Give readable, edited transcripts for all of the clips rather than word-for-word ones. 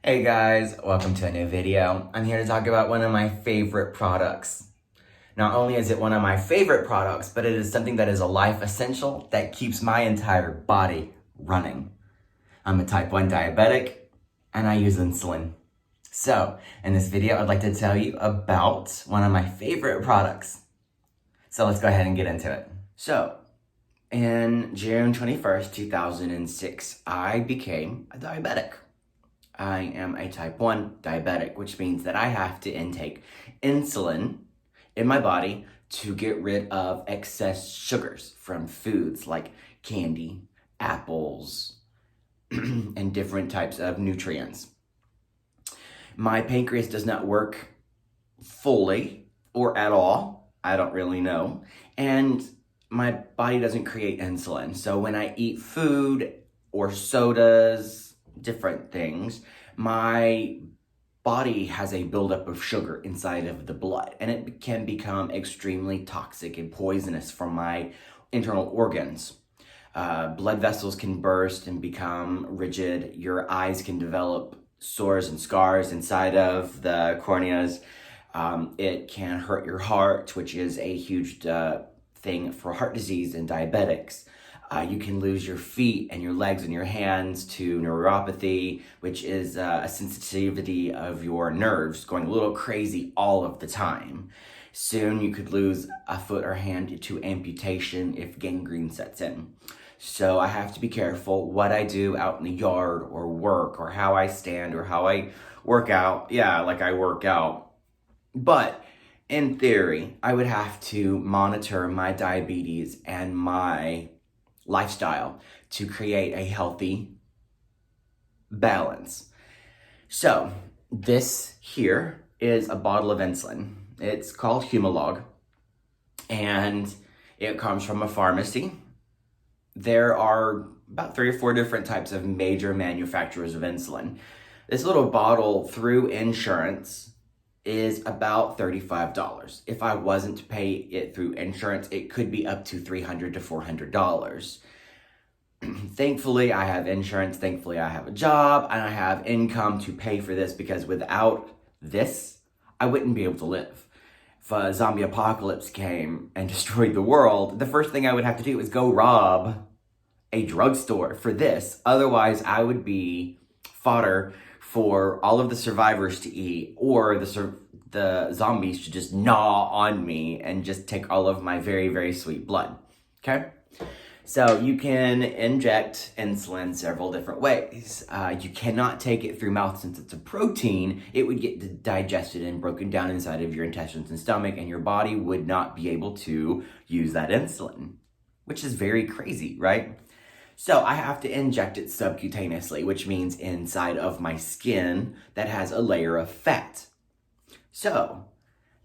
Hey guys, welcome to a new video. I'm here to talk about one of my favorite products. Not only is it one of my favorite products, but it is something that is a life essential that keeps my entire body running. I'm a type 1 diabetic and I use insulin. So, in this video, I'd like to tell you about one of my favorite products. So let's go ahead and get into it. So, in June 21st, 2006, I became a diabetic. I am a type 1 diabetic, which means that I have to intake insulin in my body to get rid of excess sugars from foods like candy, apples, and different types of nutrients. My pancreas does not work fully or at all. I don't really know. And my body doesn't create insulin. So when I eat food or sodas, different things, my body has a buildup of sugar inside of the blood, and it can become extremely toxic and poisonous for my internal organs. Blood vessels can burst and become rigid. Your eyes can develop sores and scars inside of the corneas. It can hurt your heart, which is a huge thing for heart disease and diabetics. You can lose your feet and your legs and your hands to neuropathy, which is a sensitivity of your nerves going a little crazy all of the time. Soon you could lose a foot or hand to amputation if gangrene sets in. So I have to be careful what I do out in the yard or work or how I stand or how I work out. Yeah, like I work out. But in theory, I would have to monitor my diabetes and my lifestyle to create a healthy balance. So this here is a bottle of insulin. It's called Humalog, and it comes from a pharmacy. There are about 3 or 4 different types of major manufacturers of insulin. This little bottle through insurance is about $35. If I wasn't to pay it through insurance, it could be up to $300 to $400. Thankfully, I have insurance. Thankfully, I have a job and I have income to pay for this, because without this, I wouldn't be able to live. If a zombie apocalypse came and destroyed the world, the first thing I would have to do is go rob a drugstore for this. Otherwise, I would be fodder for all of the survivors to eat, or the zombies to just gnaw on me and just take all of my very, very sweet blood. Okay? So you can inject insulin several different ways. You cannot take it through mouth since it's a protein. It would get digested and broken down inside of your intestines and stomach, and your body would not be able to use that insulin, which is very crazy, right? So I have to inject it subcutaneously, which means inside of my skin that has a layer of fat. So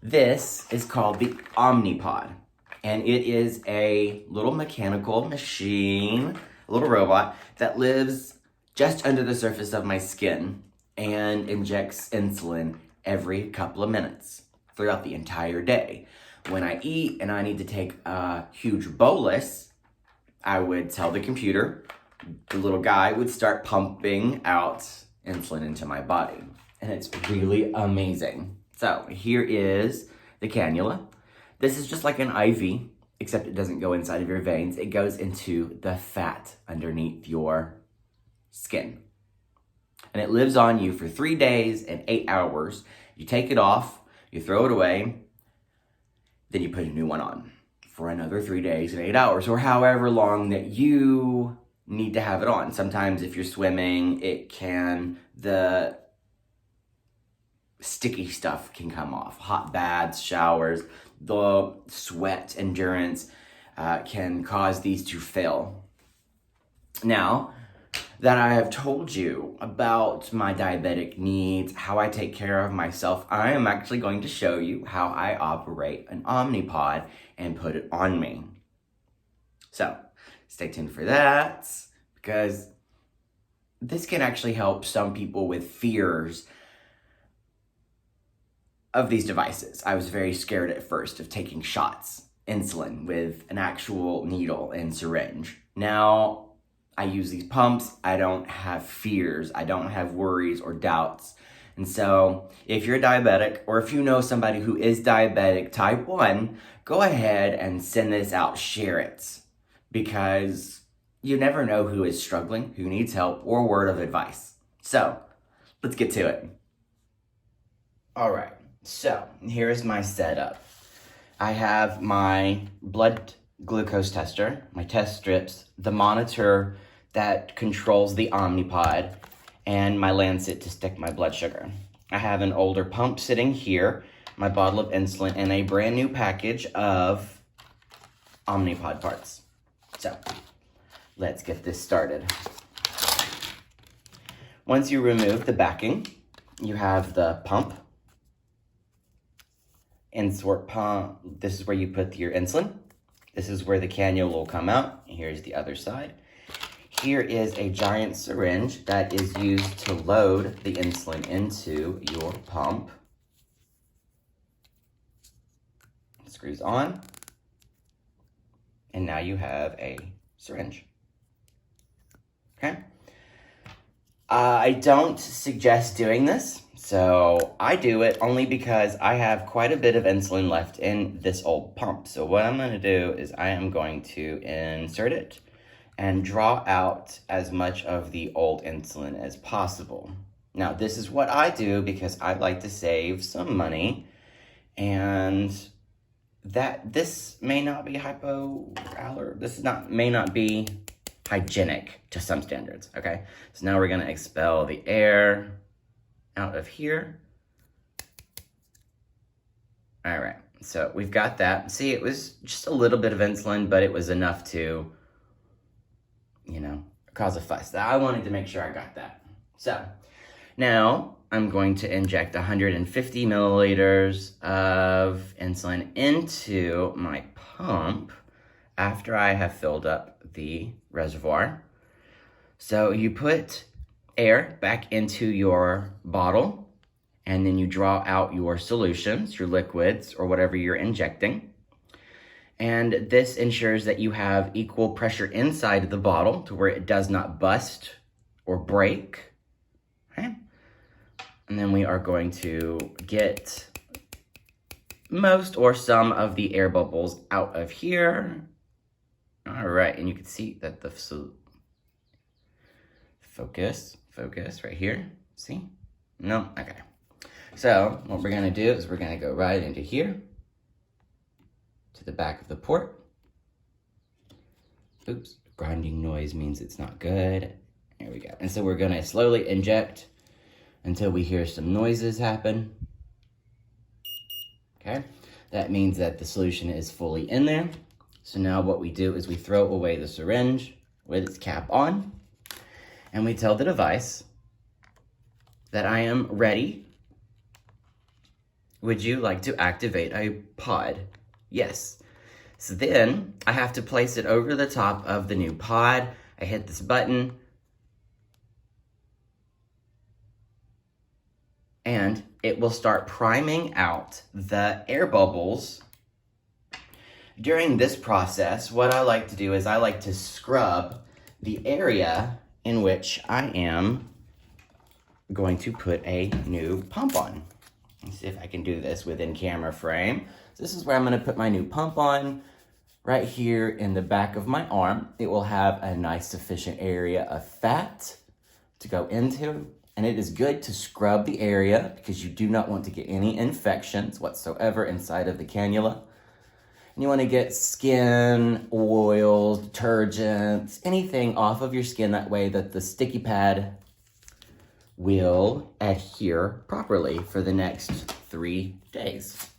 this is called the OmniPod, and it is a little mechanical machine, a little robot that lives just under the surface of my skin and injects insulin every couple of minutes throughout the entire day. When I eat and I need to take a huge bolus, I would tell the computer, the little guy would start pumping out insulin into my body. And it's really amazing. So here is the cannula. This is just like an IV, except it doesn't go inside of your veins. It goes into the fat underneath your skin. And it lives on you for 3 days and 8 hours. You take it off, you throw it away, then you put a new one on for another 3 days and 8 hours, or however long that you need to have it on. Sometimes if you're swimming, the sticky stuff can come off. Hot baths, showers, the sweat endurance can cause these to fail. Now that I have told you about my diabetic needs, how I take care of myself, I am actually going to show you how I operate an OmniPod and put it on me. So stay tuned for that, because this can actually help some people with fears of these devices. I was very scared at first of taking shots, insulin with an actual needle and syringe. Now I use these pumps, I don't have fears, I don't have worries or doubts. And so if you're diabetic, or if you know somebody who is diabetic type 1, go ahead and send this out, share it. Because you never know who is struggling, who needs help, or a word of advice. So let's get to it. All right, so here's my setup. I have my blood glucose tester, my test strips, the monitor that controls the OmniPod, and my lancet to stick my blood sugar. I have an older pump sitting here, my bottle of insulin, and a brand new package of OmniPod parts. So let's get this started. Once you remove the backing, you have the pump, insert pump. This is where you put your insulin. This is where the cannula will come out. Here's the other side. Here is a giant syringe that is used to load the insulin into your pump. It screws on. And now you have a syringe. Okay? I don't suggest doing this. So I do it only because I have quite a bit of insulin left in this old pump. So what I'm going to do is I am going to insert it and draw out as much of the old insulin as possible. Now this is what I do because I like to save some money, and that this may not be may not be hygienic to some standards, okay? So now we're going to expel the air out of here. All right, so we've got that. See, it was just a little bit of insulin, but it was enough to, cause a fuss. I wanted to make sure I got that. So now I'm going to inject 150 milliliters of insulin into my pump after I have filled up the reservoir. So you put air back into your bottle, and then you draw out your solutions, your liquids, or whatever you're injecting. And this ensures that you have equal pressure inside the bottle to where it does not bust or break. Okay? And then we are going to get most or some of the air bubbles out of here. All right, and you can see that the focus right here. See? No? Okay. So what we're gonna do is we're gonna go right into here to the back of the port. Oops, grinding noise means it's not good. There we go. And so we're gonna slowly inject until we hear some noises happen. Okay, that means that the solution is fully in there. So now what we do is we throw away the syringe with its cap on, and we tell the device that I am ready. Would you like to activate a pod? Yes. So then I have to place it over the top of the new pod. I hit this button, and it will start priming out the air bubbles. During this process, what I like to do is I like to scrub the area in which I am going to put a new pump on. Let's see if I can do this within camera frame. So this is where I'm going to put my new pump on, right here in the back of my arm. It will have a nice sufficient area of fat to go into, and it is good to scrub the area because you do not want to get any infections whatsoever inside of the cannula. And you want to get skin, oils, detergents, anything off of your skin, that way that the sticky pad will adhere properly for the next 3 days.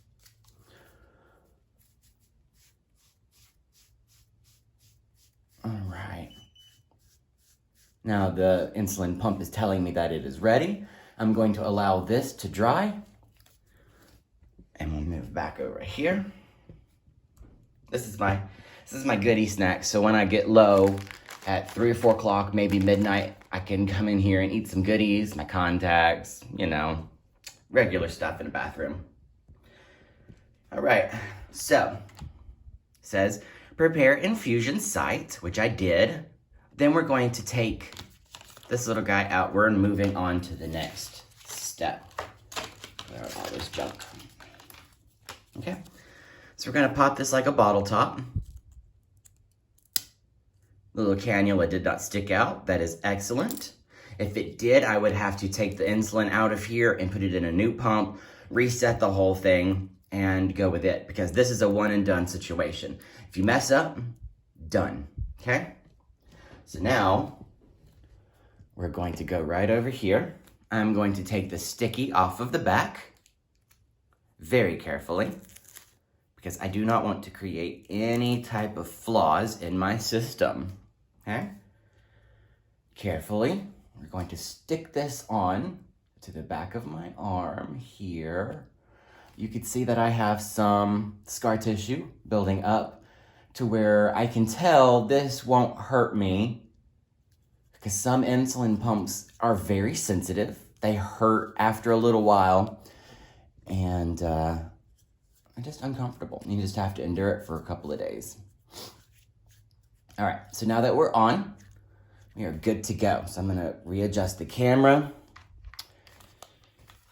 All right. Now the insulin pump is telling me that it is ready. I'm going to allow this to dry, and we'll move back over here. This is my goodie snack. So when I get low at 3 or 4 o'clock, maybe midnight, I can come in here and eat some goodies, my contacts, regular stuff in a bathroom. All right, so it says prepare infusion site, which I did. Then we're going to take this little guy out. We're moving on to the next step. There are all this junk. Okay, so we're gonna pop this like a bottle top. The little cannula did not stick out. That is excellent. If it did, I would have to take the insulin out of here and put it in a new pump, reset the whole thing, and go with it, because this is a one and done situation. If you mess up, done, okay? So now, we're going to go right over here. I'm going to take the sticky off of the back, very carefully, because I do not want to create any type of flaws in my system, okay? Carefully, we're going to stick this on to the back of my arm here. You can see that I have some scar tissue building up to where I can tell this won't hurt me, because some insulin pumps are very sensitive. They hurt after a little while, and are just uncomfortable. You just have to endure it for a couple of days. All right, so now that we're on, we are good to go. So I'm gonna readjust the camera.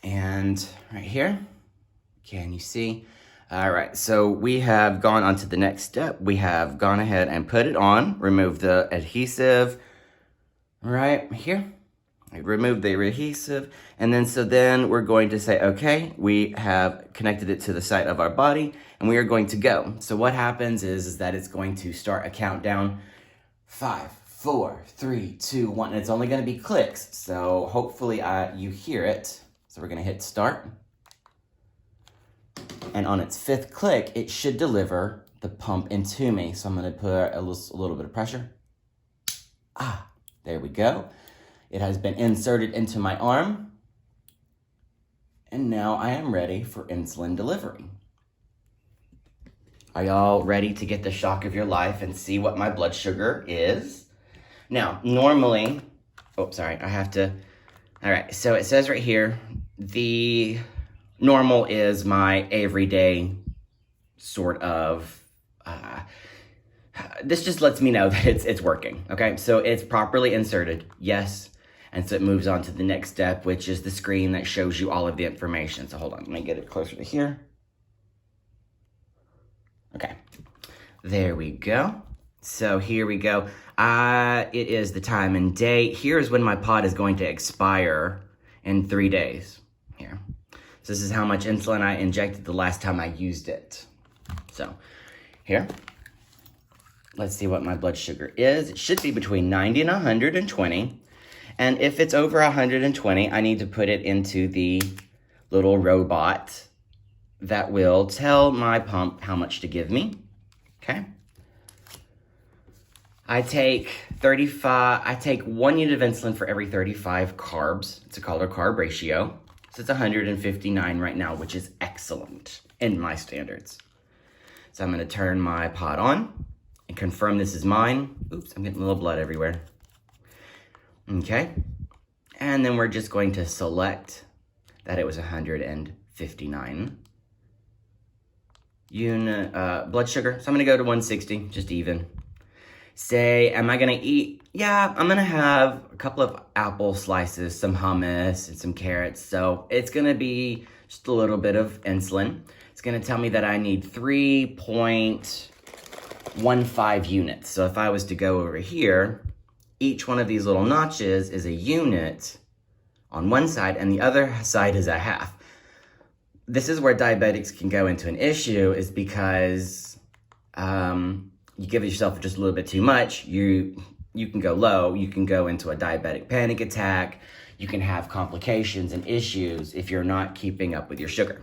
And right here, can you see? All right, so we have gone on to the next step. We have gone ahead and put it on, remove the adhesive right here. Remove the adhesive, and then we're going to say, okay, we have connected it to the side of our body, and we are going to go. So what happens is that it's going to start a countdown. 5, 4, 3, 2, 1, and it's only going to be clicks, so hopefully you hear it. So we're going to hit start, and on its 5th click, it should deliver the pump into me. So I'm going to put a little bit of pressure. There we go. It has been inserted into my arm, and now I am ready for insulin delivery. Are y'all ready to get the shock of your life and see what my blood sugar is? Now, normally, all right, so it says right here, the normal is my everyday sort of, this just lets me know that it's working, okay? So it's properly inserted, yes. And so it moves on to the next step, which is the screen that shows you all of the information. So hold on, let me get it closer to here. Okay, there we go. So here we go. It is the time and date. Here's when my pod is going to expire in 3 days. Here. So this is how much insulin I injected the last time I used it. So here, let's see what my blood sugar is. It should be between 90 and 120. And if it's over 120, I need to put it into the little robot that will tell my pump how much to give me, okay? I take 1 unit of insulin for every 35 carbs. It's called a carb ratio. So it's 159 right now, which is excellent in my standards. So I'm gonna turn my pod on and confirm this is mine. Oops, I'm getting a little blood everywhere. Okay, and then we're just going to select that it was 159 unit blood sugar. So I'm gonna go to 160, just even. Say, am I gonna eat? Yeah, I'm gonna have a couple of apple slices, some hummus, and some carrots. So it's gonna be just a little bit of insulin. It's gonna tell me that I need 3.15 units. So if I was to go over here, each one of these little notches is a unit on one side, and the other side is a half. This is where diabetics can go into an issue, is because you give yourself just a little bit too much, you can go low, you can go into a diabetic panic attack, you can have complications and issues if you're not keeping up with your sugar.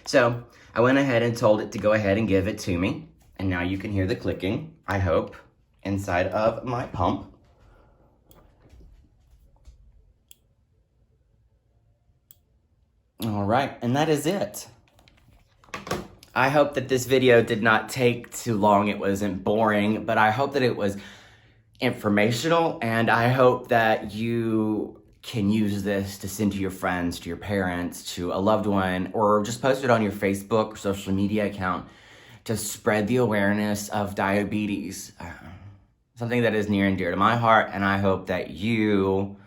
So I went ahead and told it to go ahead and give it to me, and now you can hear the clicking, I hope, inside of my pump. All right, and that is it. I hope that this video did not take too long. It wasn't boring, but I hope that it was informational, and I hope that you can use this to send to your friends, to your parents, to a loved one, or just post it on your Facebook or social media account to spread the awareness of diabetes. something that is near and dear to my heart, and I hope that you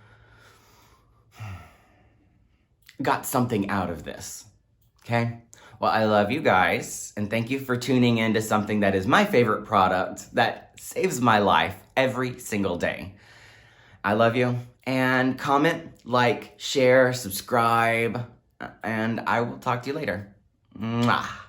got something out of this, okay? Well, I love you guys, and thank you for tuning in to something that is my favorite product that saves my life every single day. I love you, and comment, like, share, subscribe, and I will talk to you later. Mwah.